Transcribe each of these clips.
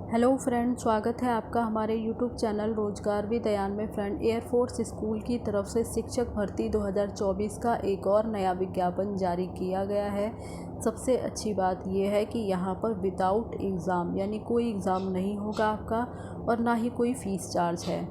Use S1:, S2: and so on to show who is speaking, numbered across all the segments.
S1: Hello friend, स्वागत है आपका हमारे यूट्यूब चैनल रोजगार विद अयान में। फ्रेंड, एयरफोर्स स्कूल की तरफ से शिक्षक भर्ती 2024 का एक और नया विज्ञापन जारी किया गया है। सबसे अच्छी बात यह है कि यहाँ पर विदाउट एग्ज़ाम यानी कोई एग्ज़ाम नहीं होगा आपका और ना ही कोई फ़ीस चार्ज है।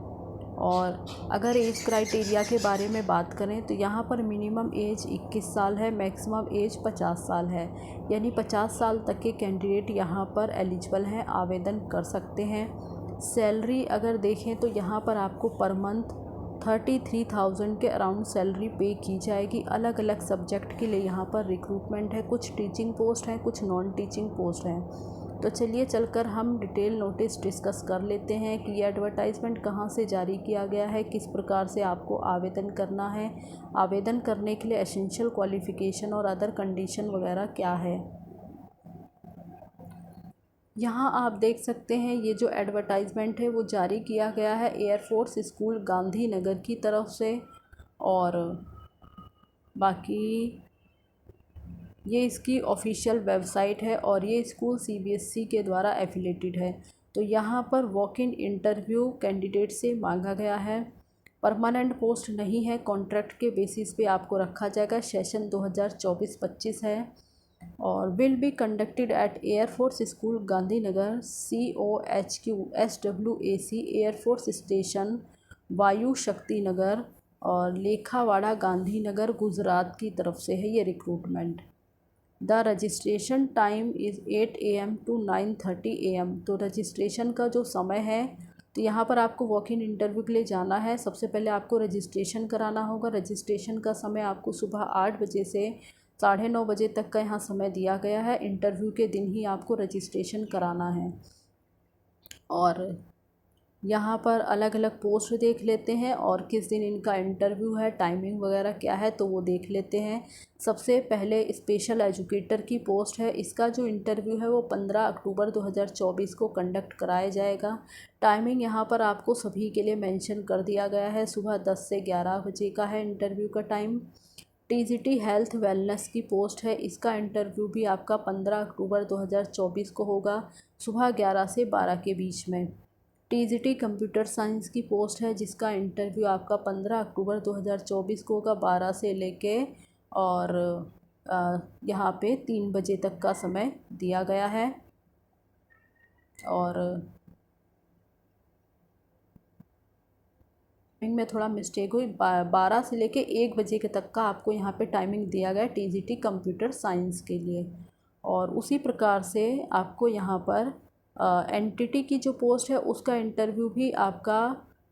S1: और अगर एज क्राइटेरिया के बारे में बात करें तो यहाँ पर मिनिमम एज 21 साल है, मैक्सिमम एज 50 साल है। यानी 50 साल तक के कैंडिडेट यहाँ पर एलिजिबल हैं, आवेदन कर सकते हैं। सैलरी अगर देखें तो यहाँ पर आपको पर मंथ 33,000 के अराउंड सैलरी पे की जाएगी। अलग अलग सब्जेक्ट के लिए यहाँ पर रिक्रूटमेंट है, कुछ टीचिंग पोस्ट हैं, कुछ नॉन टीचिंग पोस्ट हैं। तो चलिए चलकर हम डिटेल नोटिस डिस्कस कर लेते हैं कि ये एडवर्टाइजमेंट कहाँ से जारी किया गया है, किस प्रकार से आपको आवेदन करना है, आवेदन करने के लिए एसेंशियल क्वालिफ़िकेशन और अदर कंडीशन वगैरह क्या है। यहाँ आप देख सकते हैं ये जो एडवर्टाइजमेंट है वो जारी किया गया है एयरफोर्स स्कूल गांधीनगर की तरफ से। और बाकी ये इसकी ऑफिशियल वेबसाइट है और ये स्कूल सीबीएसई के द्वारा एफिलेटेड है। तो यहाँ पर वॉक इन इंटरव्यू कैंडिडेट से मांगा गया है। परमानेंट पोस्ट नहीं है, कॉन्ट्रैक्ट के बेसिस पे आपको रखा जाएगा। सेशन 2024-25 है और will be conducted at air force school Gandhinagar COHQ SWAC air force station वायु शक्ति नगर और लेखावाड़ा गांधीनगर गुजरात की तरफ से है ये recruitment. The registration time is 8 AM to 9:30 AM। तो रजिस्ट्रेशन का जो समय है, तो यहाँ पर आपको वॉक इन इंटरव्यू के लिए जाना है। सबसे पहले आपको रजिस्ट्रेशन कराना होगा। रजिस्ट्रेशन का समय आपको सुबह 8 बजे से 9:30 बजे तक का यहाँ समय दिया गया है। इंटरव्यू के दिन ही आपको रजिस्ट्रेशन कराना है। और यहाँ पर अलग अलग पोस्ट देख लेते हैं और किस दिन इनका इंटरव्यू है, टाइमिंग वगैरह क्या है, तो वो देख लेते हैं। सबसे पहले स्पेशल एजुकेटर की पोस्ट है। इसका जो इंटरव्यू है वो 15 अक्टूबर 2024 को कंडक्ट कराया जाएगा। टाइमिंग यहाँ पर आपको सभी के लिए मेंशन कर दिया गया है। सुबह 10 से 11 बजे का है इंटरव्यू का टाइम। टीजीटी हेल्थ वेलनेस की पोस्ट है। इसका इंटरव्यू भी आपका 15 अक्टूबर 2024 को होगा, सुबह 11 से 12 के बीच में। टीजीटी कंप्यूटर साइंस की पोस्ट है जिसका इंटरव्यू आपका 15 अक्टूबर 2024 को होगा, 12 से लेके और यहाँ पे 3 बजे तक का समय दिया गया है। और में थोड़ा मिस्टेक हुई, 12 से लेके 1 बजे के तक का आपको यहाँ पे टाइमिंग दिया गया है टीजीटी कंप्यूटर साइंस के लिए। और उसी प्रकार से आपको यहाँ पर एनटीटी की जो पोस्ट है उसका इंटरव्यू भी आपका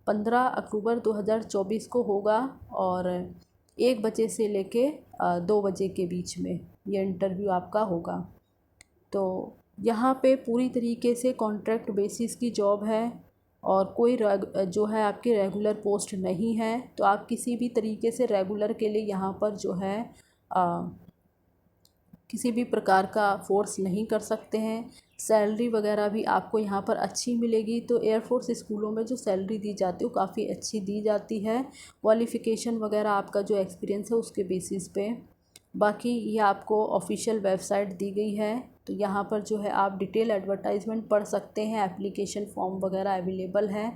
S1: 15 अक्टूबर 2024 को होगा और 1 बजे से लेके 2 बजे के बीच में ये इंटरव्यू आपका होगा। तो यहाँ पे पूरी तरीके से कॉन्ट्रैक्ट बेसिस की जॉब है और कोई जो है आपकी रेगुलर पोस्ट नहीं है। तो आप किसी भी तरीके से रेगुलर के लिए यहाँ पर जो है किसी भी प्रकार का फोर्स नहीं कर सकते हैं। सैलरी वगैरह भी आपको यहाँ पर अच्छी मिलेगी। तो एयरफोर्स स्कूलों में जो सैलरी दी जाती है वो काफ़ी अच्छी दी जाती है, क्वालिफ़िकेशन वगैरह आपका जो एक्सपीरियंस है उसके बेसिस पे। बाकी ये आपको ऑफिशियल वेबसाइट दी गई है, तो यहाँ पर जो है आप डिटेल एडवर्टाइजमेंट पढ़ सकते हैं। एप्लीकेशन फॉर्म वगैरह अवेलेबल है,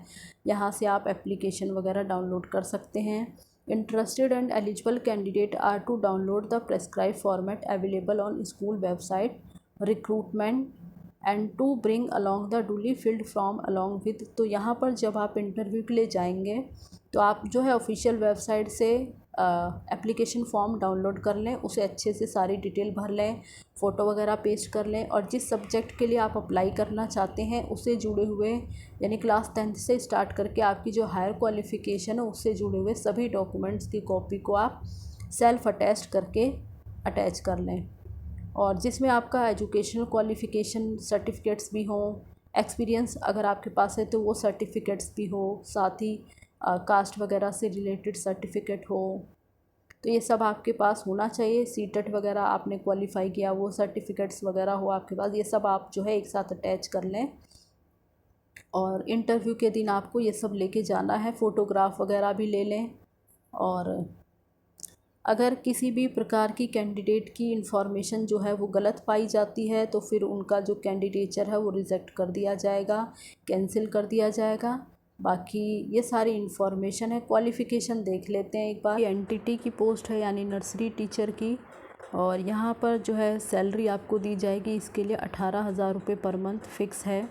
S1: यहाँ से आप एप्लीकेशन वगैरह डाउनलोड कर सकते हैं। Interested and eligible candidate are to download the prescribed format available on school website recruitment and to bring along the duly filled form along with। तो यहाँ पर जब आप इंटरव्यू के लिए जाएंगे तो आप जो है ऑफिशियल वेबसाइट से एप्लीकेशन फॉर्म डाउनलोड कर लें, उसे अच्छे से सारी डिटेल भर लें, फ़ोटो वगैरह पेस्ट कर लें और जिस सब्जेक्ट के लिए आप अप्लाई करना चाहते हैं उससे जुड़े हुए यानी क्लास 10th से स्टार्ट करके आपकी जो हायर क्वालिफ़िकेशन है उससे जुड़े हुए सभी डॉक्यूमेंट्स की कॉपी को आप सेल्फ अटैच्ड करके अटैच कर लें। और जिसमें आपका एजुकेशनल क्वालिफ़िकेशन सर्टिफिकेट्स भी हों, एक्सपीरियंस अगर आपके पास है तो वो सर्टिफिकेट्स भी हो, साथ ही कास्ट वगैरह से रिलेटेड सर्टिफिकेट हो, तो ये सब आपके पास होना चाहिए। सीटेट वगैरह आपने क्वालिफाई किया वो सर्टिफिकेट्स वगैरह हो आपके पास, ये सब आप जो है एक साथ अटैच कर लें। और इंटरव्यू के दिन आपको ये सब लेके जाना है, फ़ोटोग्राफ वगैरह भी ले लें। और अगर किसी भी प्रकार की कैंडिडेट की इन्फॉर्मेशन जो है वो गलत पाई जाती है तो फिर उनका जो कैंडिडेचर है वो रिजेक्ट कर दिया जाएगा, कैंसिल कर दिया जाएगा। बाकी ये सारी इन्फॉर्मेशन है। क्वालिफ़िकेशन देख लेते हैं एक बार। एनटीटी की पोस्ट है यानी नर्सरी टीचर की, और यहाँ पर जो है सैलरी आपको दी जाएगी। इसके लिए 18,000 रुपये पर मंथ फ़िक्स है,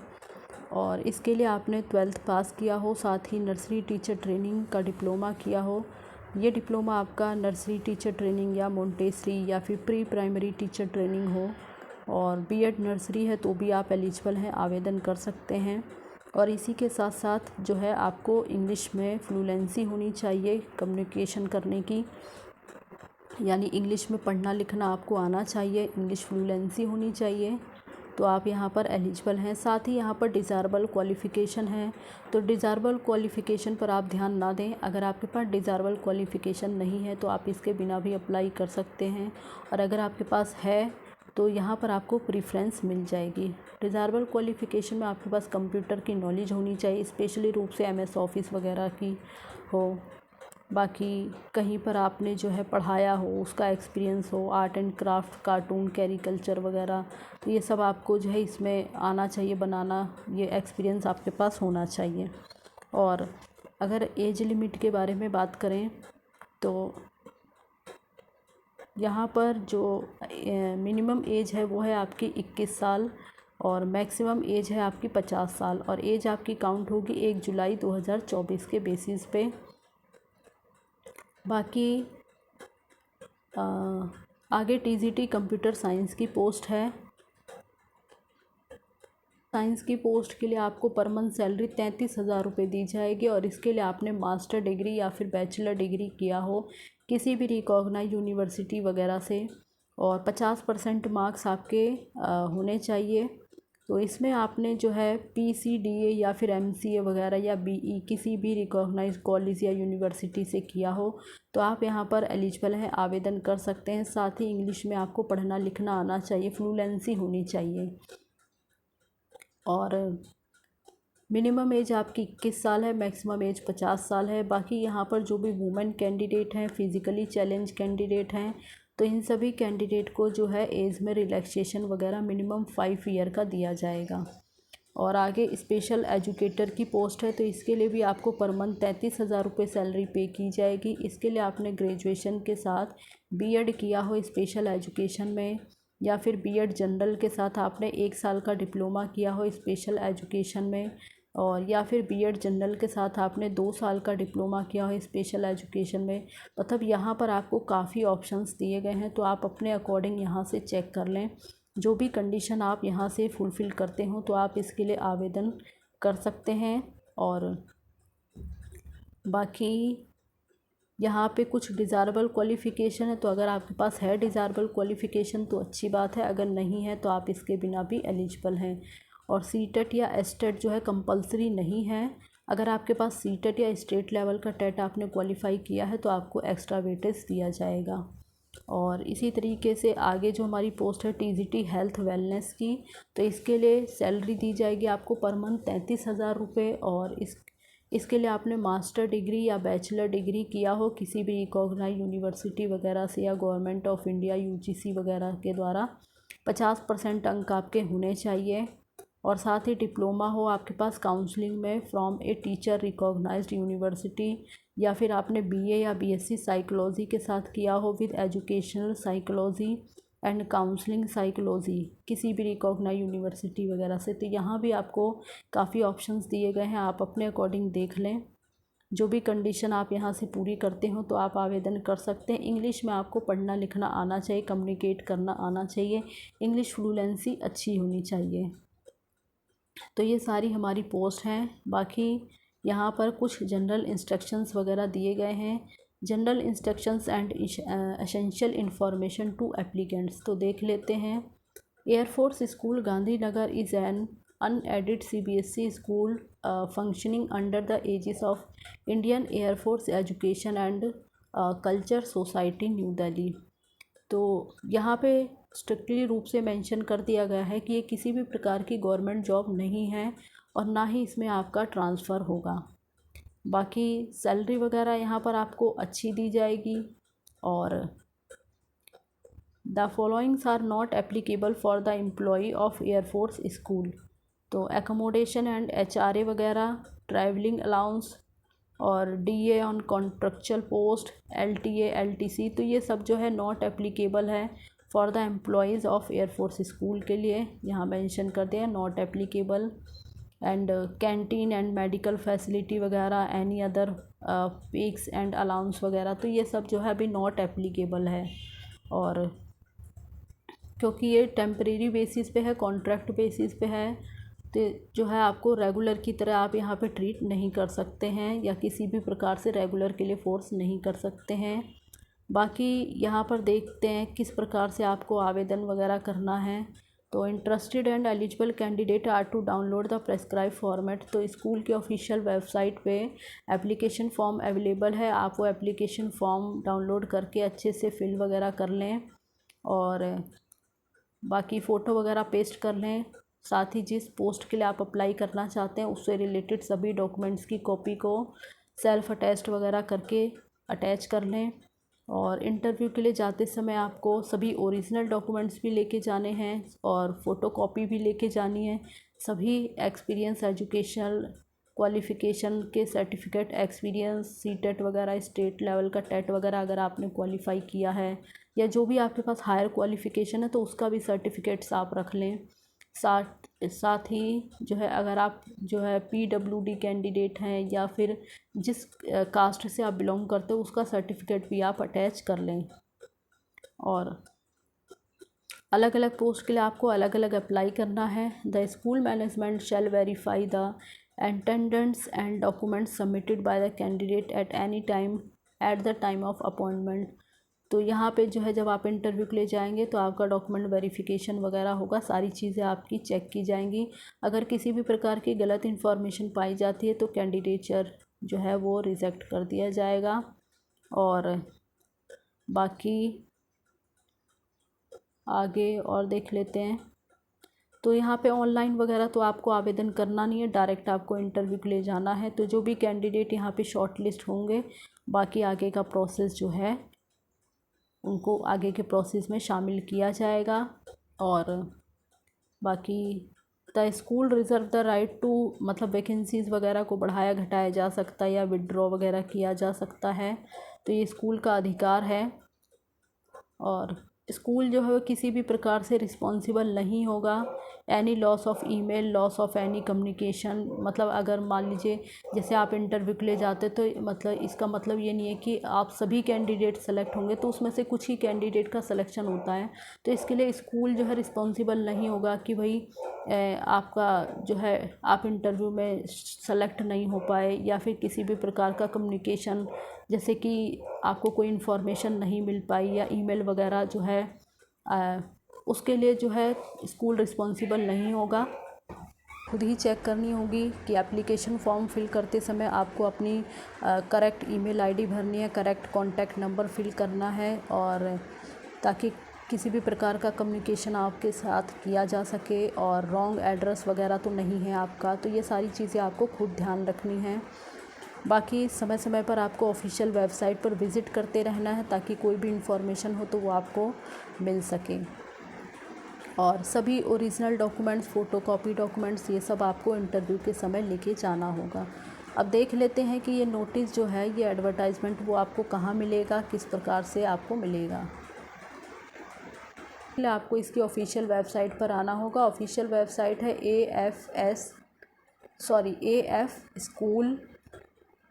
S1: और इसके लिए आपने 12th पास किया हो, साथ ही नर्सरी टीचर ट्रेनिंग का डिप्लोमा किया हो। ये डिप्लोमा आपका नर्सरी टीचर ट्रेनिंग या मोंटेसरी या फिर प्री प्राइमरी टीचर ट्रेनिंग हो, और बीएड नर्सरी है तो भी आप एलिजिबल हैं, आवेदन कर सकते हैं। और इसी के साथ साथ जो है आपको इंग्लिश में फ्लुएंसी होनी चाहिए कम्युनिकेशन करने की, यानी इंग्लिश में पढ़ना लिखना आपको आना चाहिए, इंग्लिश फ्लुएंसी होनी चाहिए, तो आप यहाँ पर एलिजिबल हैं। साथ ही यहाँ पर डिज़ायरेबल क्वालिफ़िकेशन है, तो डिज़ायरेबल क्वालिफ़िकेशन पर आप ध्यान ना दें। अगर आपके पास डिज़ायरेबल क्वालिफ़िकेशन नहीं है तो आप इसके बिना भी अप्लाई कर सकते हैं, और अगर आपके पास है तो यहाँ पर आपको प्रेफरेंस मिल जाएगी। डिज़ायरेबल क्वालिफ़िकेशन में आपके पास कंप्यूटर की नॉलेज होनी चाहिए, स्पेशली रूप से एमएस ऑफिस वगैरह की हो। बाकी कहीं पर आपने जो है पढ़ाया हो, उसका एक्सपीरियंस हो, आर्ट एंड क्राफ्ट, कार्टून, कैरिकल्चर वगैरह, तो ये सब आपको जो है इसमें आना चाहिए बनाना, ये एक्सपीरियंस आपके पास होना चाहिए। और अगर एज लिमिट के बारे में बात करें तो यहाँ पर जो मिनिमम एज है वो है आपकी 21 साल, और मैक्सिमम एज है आपकी 50 साल, और एज आपकी काउंट होगी 1 जुलाई 2024 के बेसिस पे। बाकी आगे टीजीटी कंप्यूटर साइंस की पोस्ट है। साइंस की पोस्ट के लिए आपको पर मंथ सैलरी 33,000 रुपये दी जाएगी, और इसके लिए आपने मास्टर डिग्री या फिर बैचलर डिग्री किया हो किसी भी रिकॉग्नाइज यूनिवर्सिटी वगैरह से, और 50% मार्क्स आपके होने चाहिए। तो इसमें आपने जो है पीसीडीए या फिर एमसीए वगैरह या बीई किसी भी रिकॉग्नाइज कॉलेज या यूनिवर्सिटी से किया हो तो आप यहाँ पर एलिजिबल हैं, आवेदन कर सकते हैं। साथ ही इंग्लिश में आपको पढ़ना लिखना आना चाहिए, फ्लुएंसी होनी चाहिए, और मिनिमम एज आपकी 21 साल है, मैक्सिमम एज 50 साल है। बाकी यहाँ पर जो भी वुमेन कैंडिडेट हैं, फिज़िकली चैलेंज कैंडिडेट हैं, तो इन सभी कैंडिडेट को जो है एज में रिलैक्सेशन वगैरह मिनिमम 5 ईयर का दिया जाएगा। और आगे स्पेशल एजुकेटर की पोस्ट है, तो इसके लिए भी आपको पर मंथ 33,000 रुपये सैलरी पे की जाएगी। इसके लिए आपने ग्रेजुएशन के साथ बीएड किया हो स्पेशल एजुकेशन में, या फिर बीएड जनरल के साथ आपने 1 साल का डिप्लोमा किया हो स्पेशल एजुकेशन में, और या फिर बीएड जनरल के साथ आपने 2 साल का डिप्लोमा किया हो स्पेशल एजुकेशन में। मतलब यहाँ पर आपको काफ़ी ऑप्शंस दिए गए हैं, तो आप अपने अकॉर्डिंग यहाँ से चेक कर लें। जो भी कंडीशन आप यहाँ से फुलफ़िल करते हो तो आप इसके लिए आवेदन कर सकते हैं। और बाकी यहाँ पे कुछ डिज़ायरेबल क्वालिफ़िकेशन है, तो अगर आपके पास है डिज़ायरेबल क्वालिफ़िकेशन तो अच्छी बात है, अगर नहीं है तो आप इसके बिना भी एलिजिबल हैं। और सीटेट या एसटेट जो है कंपलसरी नहीं है। अगर आपके पास सीटेट या स्टेट लेवल का टेट आपने क्वालिफ़ाई किया है तो आपको एक्स्ट्रा वेटेज दिया जाएगा। और इसी तरीके से आगे जो हमारी पोस्ट है टीजीटी हेल्थ वेलनेस की, तो इसके लिए सैलरी दी जाएगी आपको पर मंथ 33,000 रुपये, और इसके लिए आपने मास्टर डिग्री या बैचलर डिग्री किया हो किसी भी रिकॉग्नाइज यूनिवर्सिटी वगैरह से, या गवर्नमेंट ऑफ इंडिया यूजीसी वगैरह के द्वारा 50% अंक आपके होने चाहिए। और साथ ही डिप्लोमा हो आपके पास काउंसलिंग में from a teacher recognised university, या फिर आपने बीए या बीएससी साइकोलॉजी के साथ किया हो with educational psychology and counselling psychology किसी भी रिकॉग्नाइज यूनिवर्सिटी वगैरह से। तो यहाँ भी आपको काफ़ी ऑप्शंस दिए गए हैं, आप अपने अकॉर्डिंग देख लें। जो भी कंडीशन आप यहाँ से पूरी करते हो तो आप आवेदन कर सकते हैं। इंग्लिश में आपको पढ़ना लिखना आना चाहिए, कम्युनिकेट करना आना चाहिए, इंग्लिश फ्लुएंसी अच्छी होनी चाहिए। तो ये सारी हमारी पोस्ट हैं। बाकी यहाँ पर कुछ जनरल इंस्ट्रक्शंस वगैरह दिए गए हैं, general instructions and essential information to applicants, तो देख लेते हैं। Air force school Gandhinagar is an unaided CBSE school functioning under the aegis of Indian air force education and culture society New Delhi. तो यहाँ पे स्ट्रिक्टली रूप से मेंशन कर दिया गया है कि ये किसी भी प्रकार की गवर्नमेंट जॉब नहीं है, और ना ही इसमें आपका ट्रांसफ़र होगा। बाकी सैलरी वगैरह यहाँ पर आपको अच्छी दी जाएगी, और the followings are not applicable for the employee of air force school. तो एकोमोडेशन एंड HRA वगैरह, ट्रैवलिंग अलाउंस और DA on contractual post, LTA LTC, तो ये सब जो है नॉट एप्लीकेबल है for the employees of air force school के लिए, यहाँ मेंशन कर दिया not applicable. And canteen and medical facility वगैरह, any other perks and allowance वगैरह, तो ये सब जो है अभी नॉट एप्लीकेबल है। और क्योंकि ये टेम्परेरी बेसिस पे है, कॉन्ट्रैक्ट बेसिस पे है, तो जो है आपको रेगुलर की तरह आप यहाँ पे ट्रीट नहीं कर सकते हैं या किसी भी प्रकार से रेगुलर के लिए फ़ोर्स नहीं कर सकते हैं। बाकी यहाँ पर देखते हैं किस प्रकार से आपको आवेदन वगैरह करना है। तो interested and eligible candidate are to download the prescribe format. तो स्कूल के ऑफिशियल वेबसाइट पे एप्लीकेशन फॉर्म अवेलेबल है, आप वो एप्लीकेशन फॉर्म डाउनलोड करके अच्छे से फिल वगैरह कर लें और बाकी फ़ोटो वगैरह पेस्ट कर लें। साथ ही जिस पोस्ट के लिए आप अप्लाई करना चाहते हैं उससे रिलेटेड सभी डॉक्यूमेंट्स की कॉपी को सेल्फ अटेस्ट वगैरह करके अटैच कर लें। और इंटरव्यू के लिए जाते समय आपको सभी ओरिजिनल डॉक्यूमेंट्स भी लेके जाने हैं और फ़ोटो कॉपी भी लेके जानी है। सभी एक्सपीरियंस, एजुकेशनल क्वालिफ़िकेशन के सर्टिफिकेट, एक्सपीरियंस, सीटेट वगैरह, स्टेट लेवल का टेट वगैरह अगर आपने क्वालिफ़ाई किया है या जो भी आपके पास हायर क्वालिफ़िकेशन है तो उसका भी सर्टिफिकेट्स आप रख लें। साथ ही जो है अगर आप जो है PWD कैंडिडेट हैं या फिर जिस कास्ट से आप बिलोंग करते हो उसका सर्टिफिकेट भी आप अटैच कर लें। और अलग अलग पोस्ट के लिए आपको अलग अलग अप्लाई करना है। The school management shall verify the attendance and documents submitted by the candidate at any time at the time of appointment. तो यहाँ पे जो है जब आप इंटरव्यू के लिए जाएंगे तो आपका डॉक्यूमेंट वेरिफिकेशन वगैरह होगा, सारी चीज़ें आपकी चेक की जाएंगी। अगर किसी भी प्रकार की गलत इन्फॉर्मेशन पाई जाती है तो कैंडिडेचर जो है वो रिजेक्ट कर दिया जाएगा। और बाकी आगे और देख लेते हैं। तो यहाँ पे ऑनलाइन वगैरह तो आपको आवेदन करना नहीं है, डायरेक्ट आपको इंटरव्यू के लिए जाना है। तो जो भी कैंडिडेट यहाँ पे शॉर्ट लिस्ट होंगे बाकी आगे का प्रोसेस जो है उनको आगे के प्रोसेस में शामिल किया जाएगा। और बाकी the school reserve the right to, मतलब वैकेंसीज़ वगैरह को बढ़ाया घटाया जा सकता है या विड्रॉ वगैरह किया जा सकता है, तो ये स्कूल का अधिकार है। और स्कूल जो है वो किसी भी प्रकार से रिस्पॉन्सिबल नहीं होगा any loss of email, loss of any communication. मतलब अगर मान लीजिए जैसे आप इंटरव्यू के लिए जाते तो मतलब इसका मतलब ये नहीं है कि आप सभी कैंडिडेट सेलेक्ट होंगे, तो उसमें से कुछ ही कैंडिडेट का सिलेक्शन होता है। तो इसके लिए स्कूल जो है रिस्पॉन्सिबल नहीं होगा कि भाई आपका जो है आप इंटरव्यू में सेलेक्ट नहीं हो पाए या फिर किसी भी प्रकार का कम्युनिकेशन जैसे कि आपको कोई इन्फॉर्मेशन नहीं मिल पाई या ईमेल वगैरह जो है उसके लिए जो है स्कूल रिस्पॉन्सिबल नहीं होगा। खुद ही चेक करनी होगी कि एप्लीकेशन फॉर्म फिल करते समय आपको अपनी करेक्ट ईमेल आईडी भरनी है, करेक्ट कॉन्टैक्ट नंबर फिल करना है और ताकि किसी भी प्रकार का कम्युनिकेशन आपके साथ किया जा सके और रॉन्ग एड्रेस वगैरह तो नहीं है आपका। तो ये सारी चीज़ें आपको खुद ध्यान रखनी है। बाकी समय समय पर आपको ऑफिशियल वेबसाइट पर विज़िट करते रहना है ताकि कोई भी इंफॉर्मेशन हो तो वो आपको मिल सके। और सभी ओरिजिनल डॉक्यूमेंट्स, फ़ोटोकॉपी डॉक्यूमेंट्स, ये सब आपको इंटरव्यू के समय लेके जाना होगा। अब देख लेते हैं कि ये नोटिस जो है, ये एडवर्टाइजमेंट वो आपको कहाँ मिलेगा, किस प्रकार से आपको मिलेगा। आपको इसकी ऑफिशियल वेबसाइट पर आना होगा। ऑफिशियल वेबसाइट है AF स्कूल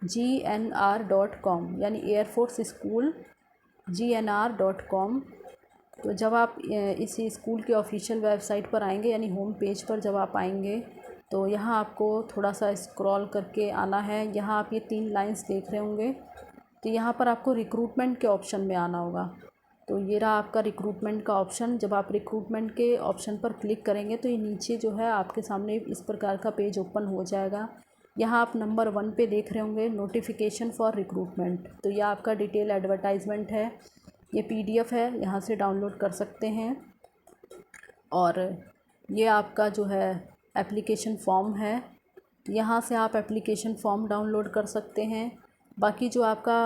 S1: GNR.com, यानी एयरफोर्स स्कूल GNR.com। तो जब आप इसी स्कूल के ऑफिशियल वेबसाइट पर आएंगे यानी होम पेज पर जब आप आएंगे तो यहाँ आपको थोड़ा सा स्क्रॉल करके आना है। यहाँ आप ये 3 लाइंस देख रहे होंगे, तो यहाँ पर आपको रिक्रूटमेंट के ऑप्शन में आना होगा। तो ये रहा आपका रिक्रूटमेंट का ऑप्शन। जब आप रिक्रूटमेंट के ऑप्शन पर क्लिक करेंगे तो ये नीचे जो है आपके सामने इस प्रकार का पेज ओपन हो जाएगा। यहाँ आप नंबर 1 पे देख रहे होंगे नोटिफिकेशन फॉर रिक्रूटमेंट। तो यह आपका डिटेल एडवर्टाइजमेंट है, ये PDF है, यहाँ से डाउनलोड कर सकते हैं। और ये आपका जो है एप्लीकेशन फॉर्म है, यहाँ से आप एप्लीकेशन फॉर्म डाउनलोड कर सकते हैं। बाकी जो आपका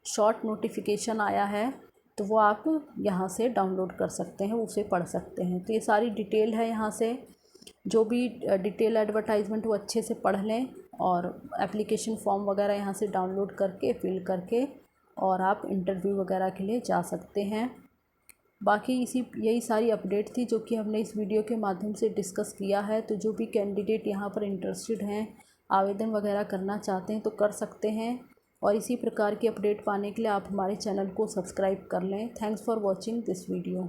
S1: शॉर्ट नोटिफिकेशन आया है, तो वो आप यहाँ से डाउनलोड कर सकते हैं, उसे पढ़ सकते हैं। तो ये सारी डिटेल है, यहाँ से जो भी डिटेल एडवर्टाइजमेंट वो अच्छे से पढ़ लें और एप्लीकेशन फॉर्म वगैरह यहाँ से डाउनलोड करके फिल करके और आप इंटरव्यू वगैरह के लिए जा सकते हैं। बाकी यही सारी अपडेट थी जो कि हमने इस वीडियो के माध्यम से डिस्कस किया है। तो जो भी कैंडिडेट यहाँ पर इंटरेस्टेड हैं, आवेदन वगैरह करना चाहते हैं तो कर सकते हैं। और इसी प्रकार की अपडेट पाने के लिए आप हमारे चैनल को सब्सक्राइब कर लें। Thanks for watching this video.